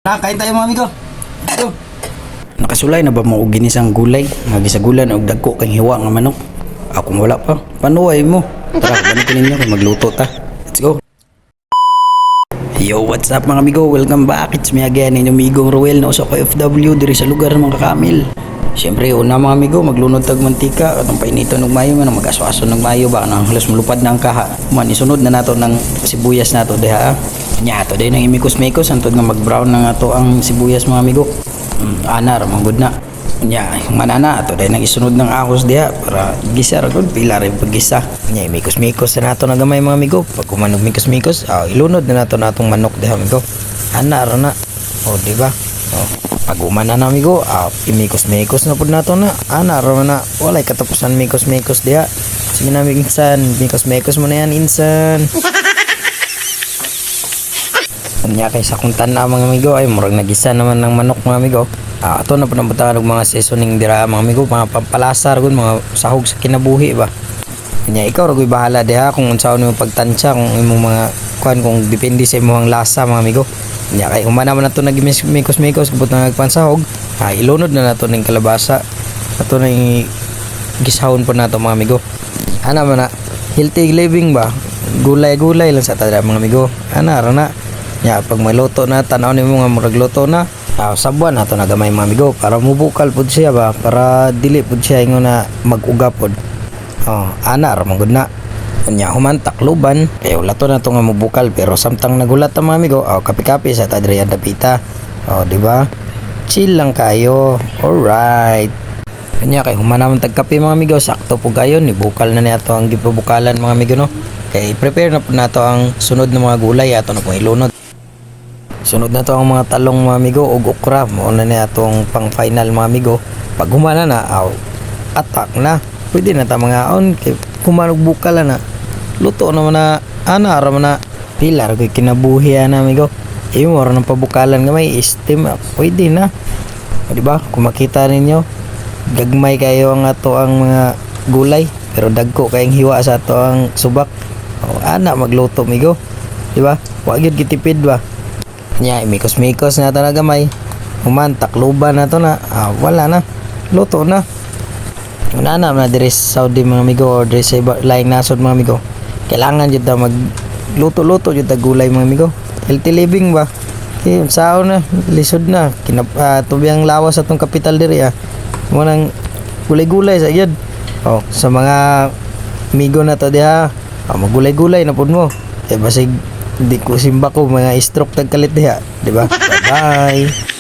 Kain tayo mga amigo. Ito. Nakasulay na ba mo og ginisang gulay? Nga gisagulan og dagko kang hiwa nga manok. Akong wala pa. Panuway mo. Tara, balik ko ninyo kung magluto ta. Let's go. Yo, what's up mga amigo? Welcome back. It's me again, inyong amigong Ruel na usa ko FW diri sa lugar ng mga kakamil. Siyempre, una mga amigo, maglunod tag mantika at ang painito ng mayo nga mag-aswaso ng mayo ba nang halos malupad na ang kaha. Man isunod na nato ng sibuyas nato diha. Nya to day nang imikos-mikos antod nga mag-brown na nga to ang sibuyas mga amigo. Ana ra manggod na. Nya manana to day nang isunod ng akos diha para gisa ra gud pila ra paggisa. Nya imikos-mikos na nato na gamay mga amigo. Pag kumanog mikos-mikos, ilunod na nato natong manok diha amigo. Ana ra na. O di ba? Pag umana na amigo, imikos-mikos na pud nato na. Ana ra na. Walay katapusan mikos-mikos diha. Sige na insan, mikos-mikos mo na yan insan. Kanya kay sa kuntan na mga amigo ay murag nagisa naman ng manok mga amigo. Ato na po nabutahan ng mga seasoning dira mga amigo, mga pampalasar gun mga sahog sa kinabuhi ba. Kanya ikaw ragoy bahala diha kung unsaon mo pagtansya kung imong mga kuan kung depende sa imong lasa mga amigo. Kanya kay humana man nato nagimikos-mikos kabut na nagpansahog, ilunod na nato ning kalabasa. Ato na gisahon po nato mga amigo. Ana man na healthy living ba? Gulay-gulay lang sa tada mga amigo. Ana ra na. Ya, pag may luto na, tanaw ni mo nga murag luto na. Sabuan nato na gamay mga amigo para mubukal pud siya ba, para dili pud siya ingon na mag-uga pud. Ana ra man gud na. Nya human takluban, kay wala to na to nga mubukal pero samtang nagulat ta mga amigo, kapi-kapi sa Adrian Dapita. Di ba? Chill lang kayo. Alright. Kanya kay human naman tagkape mga amigo, sakto po kayo ni bukal na niya to ang gipabukalan mga amigo no. Kay prepare na po nato ang sunod na mga gulay ato na pong ilunod. Sunod na to ang mga talong mga amigo o okra. Mauna na itong pang final mga amigo. Pag humana na, atak na. Pwede na ta mga on. Humanog bukala na. Luto naman na, ara man na. Pilar ko kinabuhi na amigo. Mo rin ng pabukalan nga may steam. Pwede na. Diba? Kung makita ninyo, gagmay kayo ang ato ang mga gulay. Pero dagko kayong hiwa sa ato ang subak. Ana magluto amigo. Diba? Wagid kitipid ba? Nya imikos-mikos na ito na gamay. Human takluban na ito na. Wala na. Luto na. Una na diri sa Saudi mga amigo or diri sa laing nasod mga amigo. Kailangan dito magluto-luto dito gulay mga amigo. Healthy living ba? Kaya sao na. Lisod na. Tubiyang lawas atong kapital diri Munang gulay-gulay sa iyad. Sa mga amigo na to diha. Magulay-gulay na pud mo. Basig di ko simba ko mga stroke tagkalit diha, di ba? Bye.